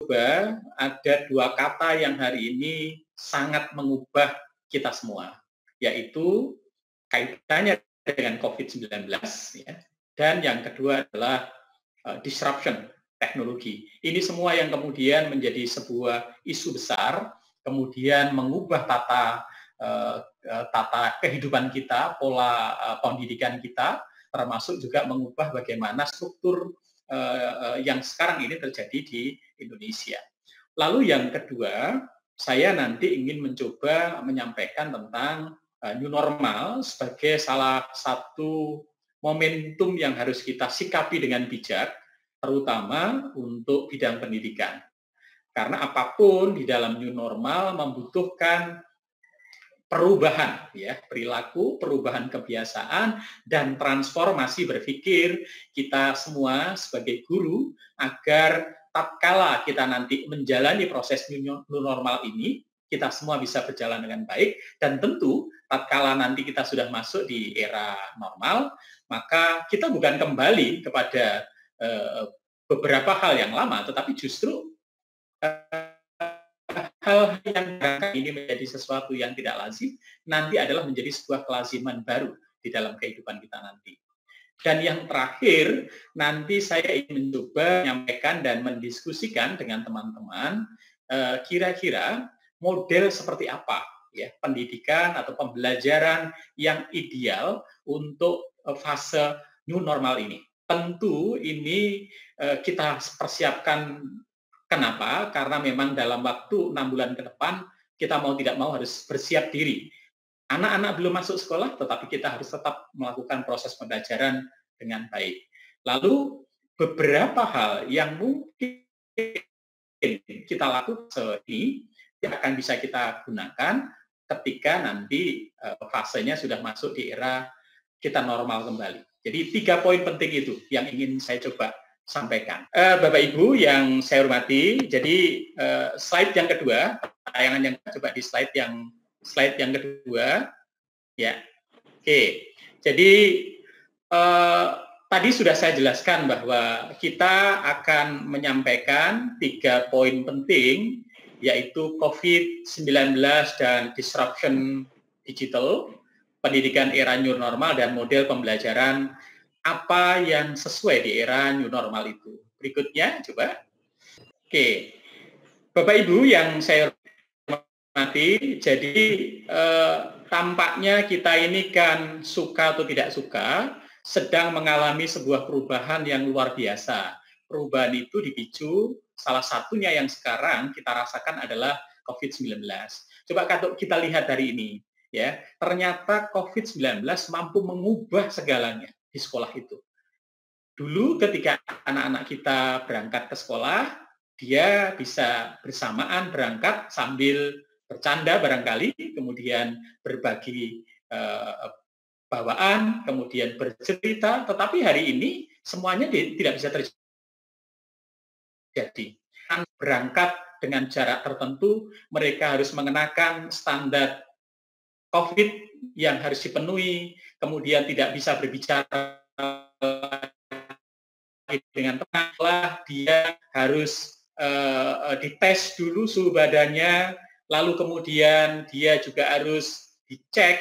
mencoba ada dua kata yang hari ini sangat mengubah kita semua, yaitu kaitannya dengan COVID-19, ya. Dan yang kedua adalah disruption teknologi. Ini semua yang kemudian menjadi sebuah isu besar, kemudian mengubah tata kehidupan kita, pola pendidikan kita, termasuk juga mengubah bagaimana struktur yang sekarang ini terjadi di Indonesia. Lalu yang kedua, saya nanti ingin mencoba menyampaikan tentang new normal sebagai salah satu momentum yang harus kita sikapi dengan bijak, terutama untuk bidang pendidikan. Karena apapun di dalam new normal membutuhkan perubahan, ya, perilaku, perubahan kebiasaan, dan transformasi berpikir kita semua sebagai guru agar tatkala kita nanti menjalani proses new normal ini, kita semua bisa berjalan dengan baik, dan tentu tatkala nanti kita sudah masuk di era normal, maka kita bukan kembali kepada beberapa hal yang lama, tetapi justru hal yang ini menjadi sesuatu yang tidak lazim, nanti adalah menjadi sebuah kelaziman baru di dalam kehidupan kita nanti. Dan yang terakhir, nanti saya ingin mencoba menyampaikan dan mendiskusikan dengan teman-teman kira-kira model seperti apa ya pendidikan atau pembelajaran yang ideal untuk fase new normal ini. Tentu ini kita persiapkan. Kenapa? Karena memang dalam waktu 6 bulan ke depan, kita mau tidak mau harus bersiap diri. Anak-anak belum masuk sekolah, tetapi kita harus tetap melakukan proses pembelajaran dengan baik. Lalu, beberapa hal yang mungkin kita lakukan ini, yang akan bisa kita gunakan ketika nanti fasenya sudah masuk di era kita normal kembali. Jadi 3 poin penting itu yang ingin saya coba sampaikan. Bapak Ibu yang saya hormati, jadi slide yang kedua, tayangan yang coba di slide yang kedua, ya. Oke, jadi tadi sudah saya jelaskan bahwa kita akan menyampaikan 3 poin penting, yaitu COVID-19 dan disruption digital, pendidikan era new normal dan model pembelajaran apa yang sesuai di era new normal itu. Berikutnya, coba. Oke, Bapak Ibu yang saya hormati, jadi tampaknya kita ini kan suka atau tidak suka, sedang mengalami sebuah perubahan yang luar biasa. Perubahan itu dipicu, salah satunya yang sekarang kita rasakan adalah COVID-19. Coba kita lihat hari ini, ya, ternyata COVID-19 mampu mengubah segalanya di sekolah itu. Dulu ketika anak-anak kita berangkat ke sekolah, dia bisa bersamaan berangkat sambil bercanda barangkali, kemudian berbagi bawaan, kemudian bercerita, tetapi hari ini semuanya tidak bisa terjadi. Berangkat dengan jarak tertentu, mereka harus mengenakan standar COVID yang harus dipenuhi, kemudian tidak bisa berbicara dengan tenang, dia harus dites dulu suhu badannya, lalu kemudian dia juga harus dicek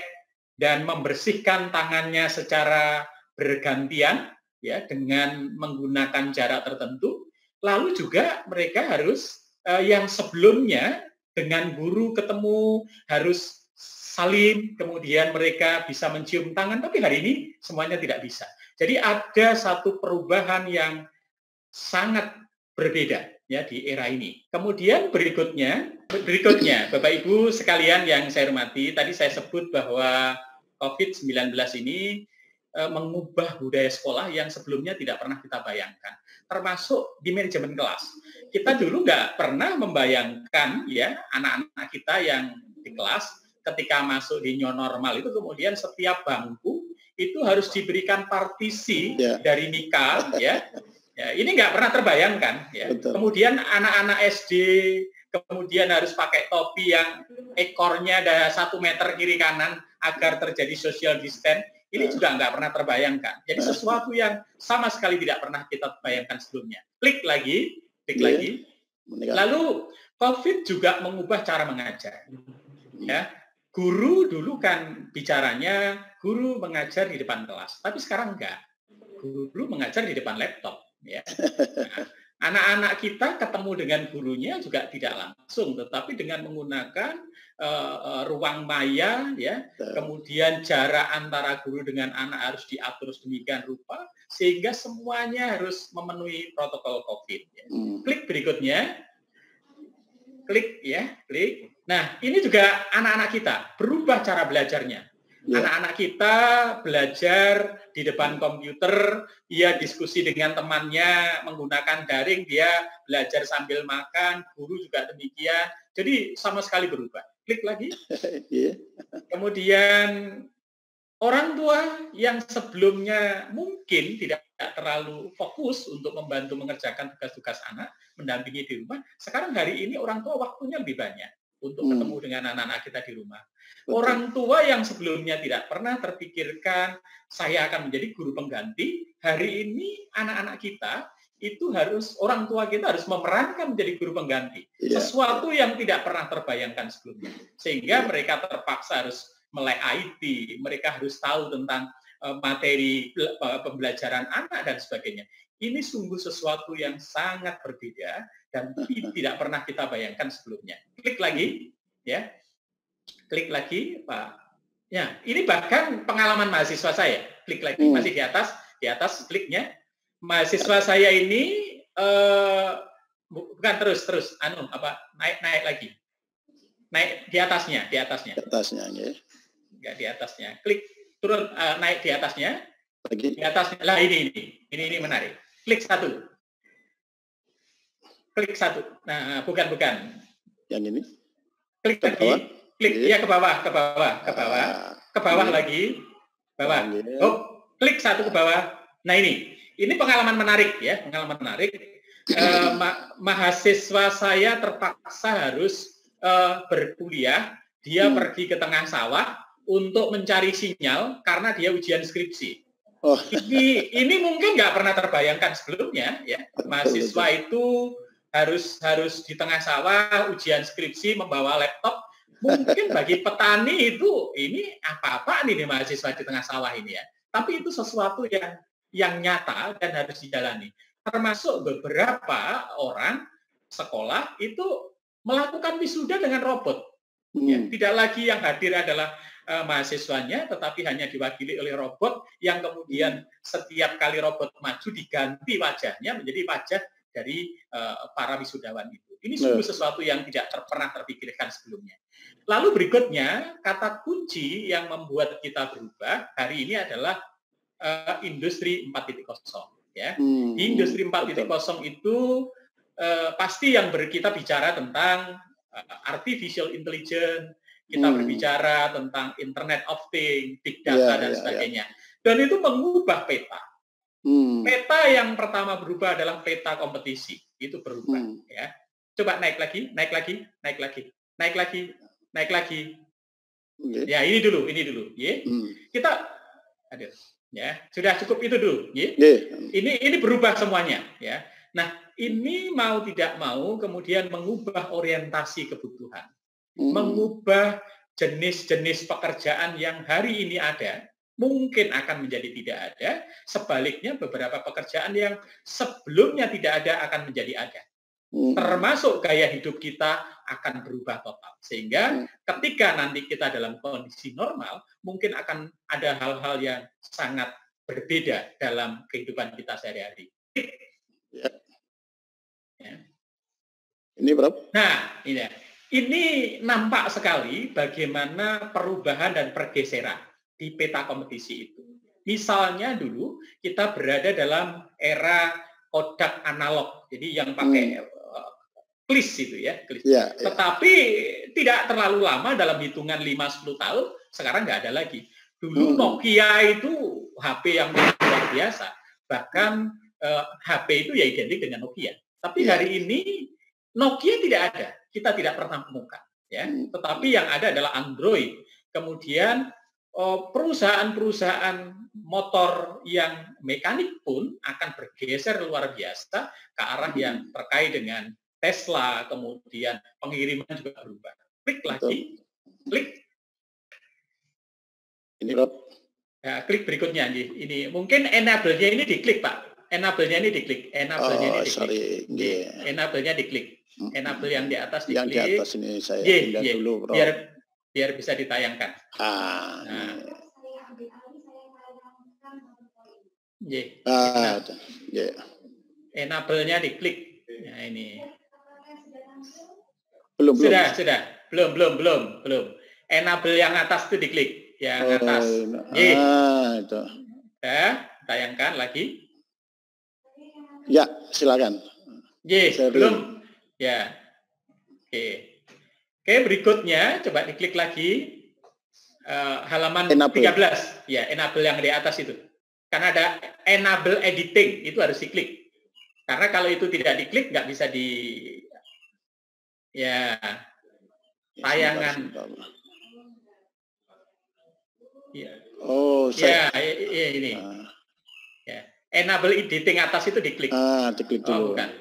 dan membersihkan tangannya secara bergantian ya dengan menggunakan jarak tertentu. Lalu juga mereka harus yang sebelumnya dengan guru ketemu harus salim, kemudian mereka bisa mencium tangan, tapi hari ini semuanya tidak bisa. Jadi ada satu perubahan yang sangat berbeda ya di era ini. Kemudian berikutnya Bapak Ibu sekalian yang saya hormati, tadi saya sebut bahwa COVID-19 ini mengubah budaya sekolah yang sebelumnya tidak pernah kita bayangkan, termasuk di manajemen kelas. Kita dulu nggak pernah membayangkan ya anak-anak kita yang di kelas ketika masuk di new normal itu kemudian setiap bangku itu harus diberikan partisi dari Mika, ya. Ya, ini nggak pernah terbayangkan, ya. Betul. Kemudian anak-anak SD kemudian harus pakai topi yang ekornya ada 1 meter kiri kanan agar terjadi social distance. Ini juga nggak pernah terbayangkan. Jadi sesuatu yang sama sekali tidak pernah kita bayangkan sebelumnya. Klik lagi. Lalu COVID juga mengubah cara mengajar. Ya, guru dulu kan bicaranya guru mengajar di depan kelas, tapi sekarang enggak. Guru mengajar di depan laptop. Ya. Nah, anak-anak kita ketemu dengan gurunya juga tidak langsung, tetapi dengan menggunakan ruang maya, ya, kemudian jarak antara guru dengan anak harus diatur sedemikian rupa sehingga semuanya harus memenuhi protokol COVID. Ya. Klik berikutnya, klik ya, klik. Nah, ini juga anak-anak kita berubah cara belajarnya. Anak-anak kita belajar di depan komputer, dia diskusi dengan temannya menggunakan daring, dia belajar sambil makan, guru juga demikian. Jadi sama sekali berubah. Klik lagi. Kemudian orang tua yang sebelumnya mungkin tidak terlalu fokus untuk membantu mengerjakan tugas-tugas anak, mendampingi di rumah, sekarang hari ini orang tua waktunya lebih banyak untuk ketemu dengan anak-anak kita di rumah. Orang tua yang sebelumnya tidak pernah terpikirkan saya akan menjadi guru pengganti, hari ini anak-anak kita itu harus, orang tua kita harus memerankan menjadi guru pengganti. Sesuatu yang tidak pernah terbayangkan sebelumnya. Sehingga mereka terpaksa harus melek IT, mereka harus tahu tentang materi pembelajaran anak dan sebagainya. Ini sungguh sesuatu yang sangat berbeda dan tidak pernah kita bayangkan sebelumnya. Klik lagi, ya. Klik lagi, Pak. Ya, ini bahkan pengalaman mahasiswa saya. Klik lagi, masih di atas kliknya. Mahasiswa saya ini bukan terus naik lagi. Naik di atasnya. Di atasnya, ya. Enggak di atasnya. Klik turun, naik di atasnya. Lagi. Di atasnya. Lah ini menarik. Klik satu. Klik satu. Nah, bukan. Yang ini. Klik lagi. Klik ya ke bawah. Ke bawah lagi. Bawah. Oh, klik satu ke bawah. Nah, ini pengalaman menarik ya, pengalaman menarik. Mahasiswa saya terpaksa harus berkuliah, dia pergi ke tengah sawah untuk mencari sinyal karena dia ujian skripsi. Ini mungkin nggak pernah terbayangkan sebelumnya ya. Mahasiswa itu harus di tengah sawah ujian skripsi membawa laptop. Mungkin bagi petani itu ini apa-apa nih mahasiswa di tengah sawah ini ya. Tapi itu sesuatu yang nyata dan harus dijalani. Termasuk beberapa orang sekolah itu melakukan wisuda dengan robot. Ya, tidak lagi yang hadir adalah mahasiswanya, tetapi hanya diwakili oleh robot yang kemudian setiap kali robot maju diganti wajahnya menjadi wajah dari para wisudawan itu. Ini sungguh sesuatu yang tidak pernah terpikirkan sebelumnya. Lalu berikutnya, kata kunci yang membuat kita berubah hari ini adalah industri 4.0. Ya. Di industri 4.0 itu pasti yang kita bicara tentang artificial intelligence, kita berbicara tentang Internet of Things, Big Data, dan sebagainya. Dan itu mengubah peta. Peta yang pertama berubah adalah peta kompetisi. Itu berubah. Ya. Coba naik lagi. Ya, ini dulu. Ya. Kita, ya, sudah cukup itu dulu. Ya. Ini berubah semuanya. Ya. Nah, ini mau tidak mau kemudian mengubah orientasi kebutuhan. Mengubah jenis-jenis pekerjaan yang hari ini ada, mungkin akan menjadi tidak ada, sebaliknya beberapa pekerjaan yang sebelumnya tidak ada akan menjadi ada. Termasuk gaya hidup kita akan berubah total. Sehingga ketika nanti kita dalam kondisi normal, mungkin akan ada hal-hal yang sangat berbeda dalam kehidupan kita sehari-hari. Ya. Ini berapa? Nah, ini nampak sekali bagaimana perubahan dan pergeseran di peta kompetisi itu. Misalnya dulu kita berada dalam era Kodak analog, jadi yang pakai klis itu ya, klis. Tetapi tidak terlalu lama, dalam hitungan 5-10 tahun, sekarang nggak ada lagi. Dulu Nokia itu HP yang luar biasa, bahkan HP itu ya identik dengan Nokia. Tapi hari ini Nokia tidak ada, kita tidak pernah menemukan. Ya. Tetapi yang ada adalah Android. Kemudian perusahaan-perusahaan motor yang mekanik pun akan bergeser luar biasa ke arah yang terkait dengan Tesla, kemudian pengiriman juga berubah. Klik lagi, klik. Ini Rob. Ya, klik berikutnya ini mungkin enable-nya ini diklik Pak. Enable-nya ini diklik. Enable-nya ini diklik. Enable-nya diklik. Enable yang di atas diklik. Yang di atas ini saya pindah dulu, Bro. Biar bisa ditayangkan. Nah. Enable-nya diklik. Nah, ini. Belum. Belum. Enable yang atas itu diklik. Yang atas. Itu. Ya, tayangkan lagi. Ya, silakan. Belum. Ya. Oke, berikutnya coba diklik lagi. Halaman enable. 13. Ya, enable yang di atas itu. Karena ada enable editing, itu harus diklik. Karena kalau itu tidak diklik, nggak bisa tayangan. Ya. Ini. Ya. Enable editing atas itu diklik. Diklik dulu. Bukan.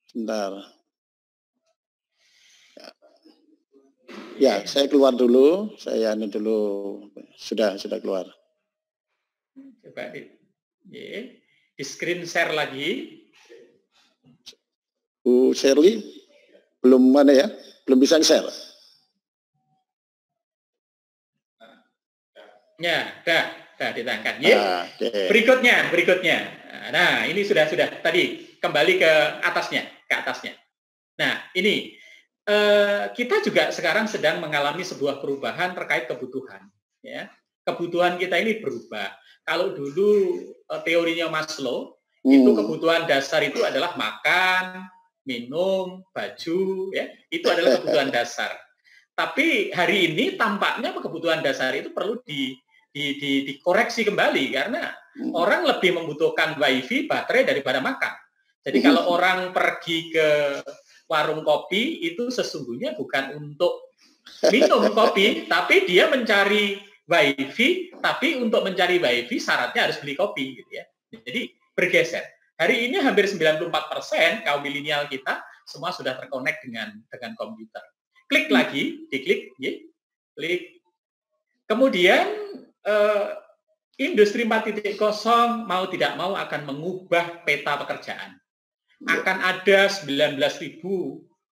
Sebentar. Ya, saya keluar dulu. Saya ini dulu. Sudah keluar. Coba di screen share lagi. Bu Shirley, belum mana ya? Belum bisa share. Ya, dah ditangkan. Okay. Berikutnya. Nah, ini sudah tadi kembali ke atasnya. Nah, ini kita juga sekarang sedang mengalami sebuah perubahan terkait kebutuhan. Ya, kebutuhan kita ini berubah. Kalau dulu teorinya Maslow itu kebutuhan dasar itu adalah makan, minum, baju, ya itu adalah kebutuhan dasar. Tapi hari ini tampaknya kebutuhan dasar itu perlu dikoreksi kembali karena orang lebih membutuhkan wifi, baterai daripada makan. Jadi kalau orang pergi ke warung kopi itu sesungguhnya bukan untuk minum kopi, tapi dia mencari wifi, tapi untuk mencari wifi syaratnya harus beli kopi, gitu ya. Jadi bergeser. Hari ini hampir 94% kaum milenial kita semua sudah terkonek dengan komputer. Klik lagi, diklik, klik. Kemudian industri 4.0 mau tidak mau akan mengubah peta pekerjaan. Akan ada 19.000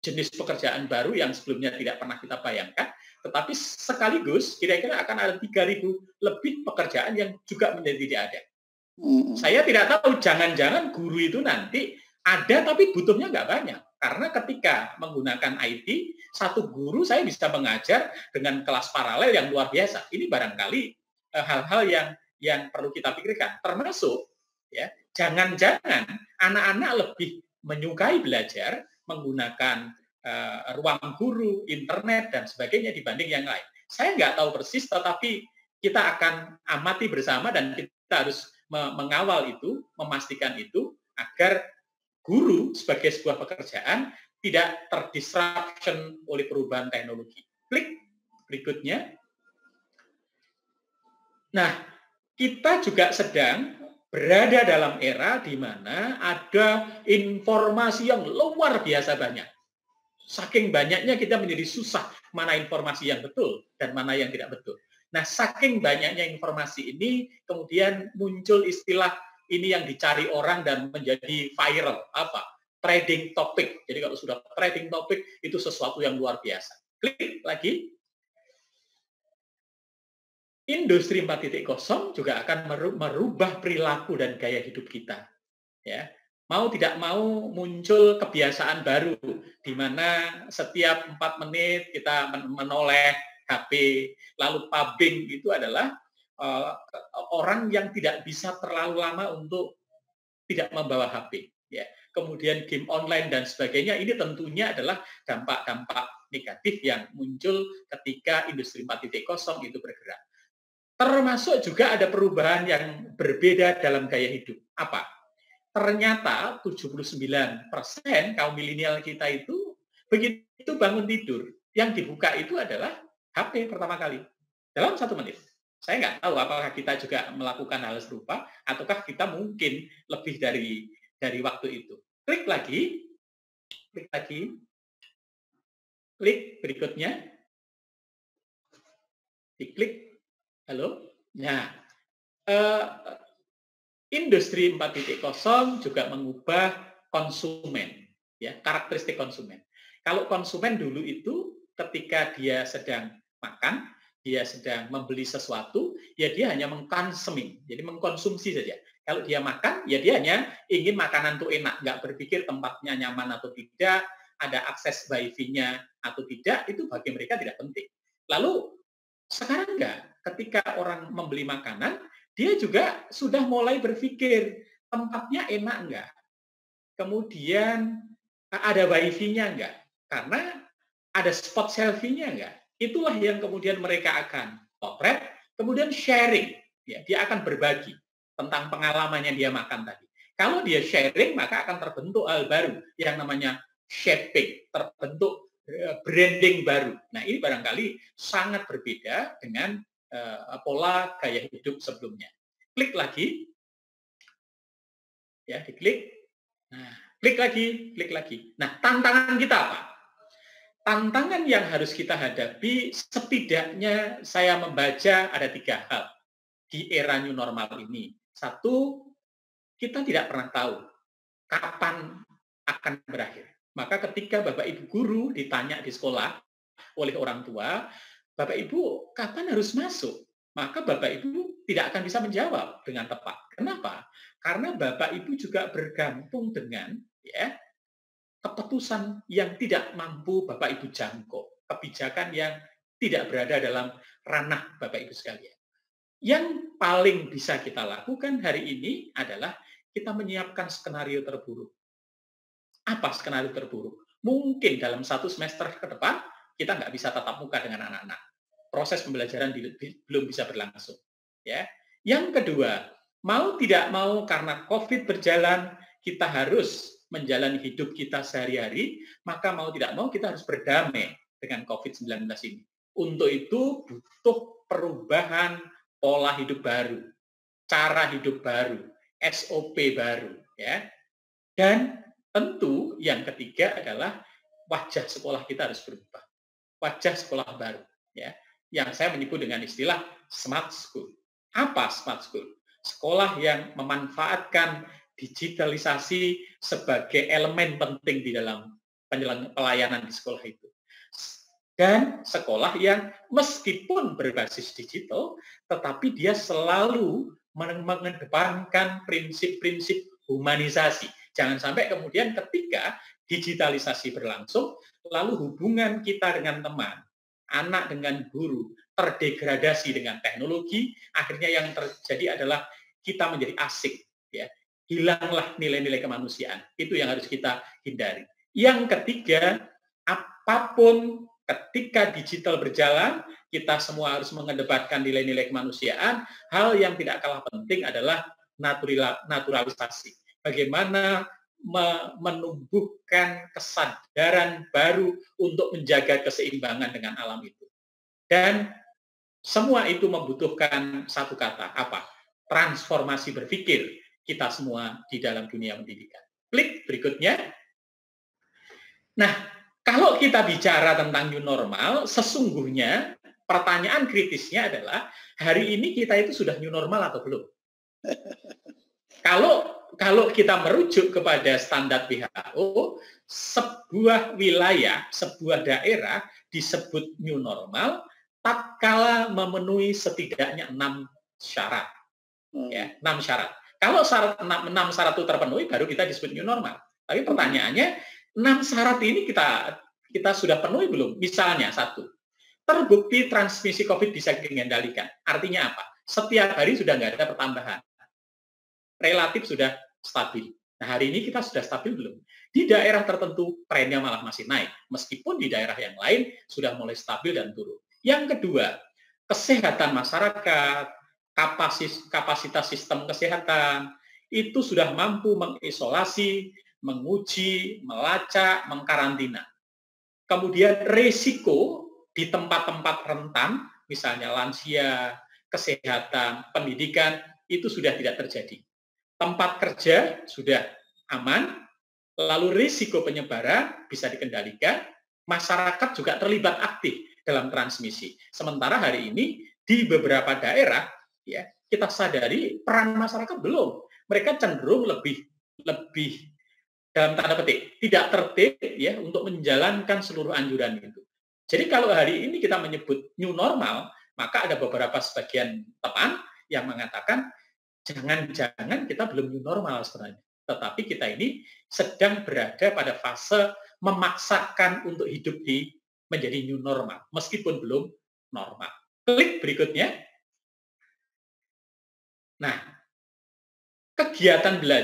jenis pekerjaan baru yang sebelumnya tidak pernah kita bayangkan, tetapi sekaligus kira-kira akan ada 3.000 lebih pekerjaan yang juga menjadi tidak ada. Saya tidak tahu, jangan-jangan guru itu nanti ada tapi butuhnya nggak banyak. Karena ketika menggunakan IT, satu guru saya bisa mengajar dengan kelas paralel yang luar biasa. Ini barangkali hal-hal yang perlu kita pikirkan. Termasuk, ya, jangan-jangan anak-anak lebih menyukai belajar menggunakan ruang guru, internet, dan sebagainya dibanding yang lain. Saya nggak tahu persis, tetapi kita akan amati bersama dan kita harus mengawal itu, memastikan itu, agar guru sebagai sebuah pekerjaan tidak terdisruption oleh perubahan teknologi. Klik berikutnya. Nah, kita juga sedang berada dalam era di mana ada informasi yang luar biasa banyak. Saking banyaknya kita menjadi susah mana informasi yang betul dan mana yang tidak betul. Nah, saking banyaknya informasi ini, kemudian muncul istilah ini yang dicari orang dan menjadi viral. Apa? Trading topic. Jadi kalau sudah trading topic, itu sesuatu yang luar biasa. Klik lagi. Industri 4.0 juga akan merubah perilaku dan gaya hidup kita. Ya. Mau tidak mau muncul kebiasaan baru, di mana setiap 4 menit kita menoleh HP, lalu pubbing itu adalah orang yang tidak bisa terlalu lama untuk tidak membawa HP. Ya. Kemudian game online dan sebagainya, ini tentunya adalah dampak-dampak negatif yang muncul ketika industri 4.0 itu bergerak. Termasuk juga ada perubahan yang berbeda dalam gaya hidup. Apa? Ternyata 79% kaum milenial kita itu begitu bangun tidur, yang dibuka itu adalah HP pertama kali dalam 1 menit. Saya nggak tahu apakah kita juga melakukan hal serupa ataukah kita mungkin lebih dari waktu itu. Klik lagi. klik lagi, klik berikutnya, diklik, halo. Nah, eh, Industri 4.0 juga mengubah konsumen, ya, karakteristik konsumen. Kalau konsumen dulu itu ketika dia sedang makan, dia sedang membeli sesuatu, ya dia hanya mengkonsumsi, jadi mengkonsumsi saja. Kalau dia makan, ya dia hanya ingin makanan itu enak, nggak berpikir tempatnya nyaman atau tidak, ada akses wifi-nya atau tidak, itu bagi mereka tidak penting. Lalu sekarang enggak, ketika orang membeli makanan, dia juga sudah mulai berpikir tempatnya enak enggak, kemudian ada wifi-nya enggak, karena ada spot selfie-nya enggak. Itulah yang kemudian mereka akan potret, kemudian sharing. Ya, dia akan berbagi tentang pengalamannya dia makan tadi. Kalau dia sharing, maka akan terbentuk hal baru yang namanya shaping, terbentuk branding baru. Nah, ini barangkali sangat berbeda dengan pola gaya hidup sebelumnya. Klik lagi, ya, diklik. Nah, klik lagi, klik lagi. Nah, tantangan kita apa? Tantangan yang harus kita hadapi, setidaknya saya membaca ada 3 hal di era new normal ini. Satu, kita tidak pernah tahu kapan akan berakhir. Maka ketika Bapak Ibu guru ditanya di sekolah oleh orang tua, Bapak Ibu kapan harus masuk? Maka Bapak Ibu tidak akan bisa menjawab dengan tepat. Kenapa? Karena Bapak Ibu juga bergantung dengan, ya, keputusan yang tidak mampu Bapak Ibu jangkau, kebijakan yang tidak berada dalam ranah Bapak Ibu sekalian. Yang paling bisa kita lakukan hari ini adalah kita menyiapkan skenario terburuk. Apa skenario terburuk? Mungkin dalam 1 semester ke depan kita nggak bisa tatap muka dengan anak-anak. Proses pembelajaran belum bisa berlangsung. Ya. Yang kedua, mau tidak mau karena COVID berjalan, kita harus menjalani hidup kita sehari-hari, maka mau tidak mau kita harus berdamai dengan COVID-19 ini. Untuk itu butuh perubahan pola hidup baru, cara hidup baru, SOP baru, ya. Dan tentu yang ketiga adalah wajah sekolah kita harus berubah. Wajah sekolah baru, ya. Yang saya menyebut dengan istilah smart school. Apa smart school? Sekolah yang memanfaatkan digitalisasi sebagai elemen penting di dalam pelayanan di sekolah itu. Dan sekolah yang meskipun berbasis digital, tetapi dia selalu mengedepankan prinsip-prinsip humanisasi. Jangan sampai kemudian ketika digitalisasi berlangsung, lalu hubungan kita dengan teman, anak dengan guru, terdegradasi dengan teknologi, akhirnya yang terjadi adalah kita menjadi asing, ya. Hilanglah nilai-nilai kemanusiaan. Itu yang harus kita hindari. Yang ketiga, apapun ketika digital berjalan, kita semua harus mengedepankan nilai-nilai kemanusiaan. Hal yang tidak kalah penting adalah naturalisasi. Bagaimana menumbuhkan kesadaran baru untuk menjaga keseimbangan dengan alam itu. Dan semua itu membutuhkan satu kata, apa? Transformasi berpikir kita semua di dalam dunia pendidikan. Klik berikutnya. Nah, kalau kita bicara tentang new normal, sesungguhnya pertanyaan kritisnya adalah, hari ini kita itu sudah new normal atau belum? Kalau kita merujuk kepada standar WHO, sebuah wilayah, sebuah daerah disebut new normal tatkala memenuhi setidaknya 6 syarat. Ya, 6 syarat. Kalau syarat 6 syarat itu terpenuhi, baru kita disebut new normal. Tapi pertanyaannya, 6 syarat ini kita sudah penuhi belum? Misalnya, 1, terbukti transmisi COVID bisa dikendalikan. Artinya apa? Setiap hari sudah nggak ada pertambahan. Relatif sudah stabil. Nah, hari ini kita sudah stabil belum? Di daerah tertentu trennya malah masih naik, meskipun di daerah yang lain sudah mulai stabil dan turun. Yang kedua, kesehatan masyarakat, kapasitas sistem kesehatan, itu sudah mampu mengisolasi, menguji, melacak, mengkarantina. Kemudian risiko di tempat-tempat rentan, misalnya lansia, kesehatan, pendidikan, itu sudah tidak terjadi. Tempat kerja sudah aman, lalu risiko penyebaran bisa dikendalikan, masyarakat juga terlibat aktif dalam transmisi. Sementara hari ini di beberapa daerah, ya, kita sadari peran masyarakat belum. Mereka cenderung lebih dalam tanda petik tidak tertib ya untuk menjalankan seluruh anjuran itu. Jadi kalau hari ini kita menyebut new normal, maka ada beberapa sebagian teman yang mengatakan jangan-jangan kita belum new normal sebenarnya. Tetapi kita ini sedang berada pada fase memaksakan untuk hidup menjadi new normal, meskipun belum normal. Klik berikutnya. Nah, kegiatan belajar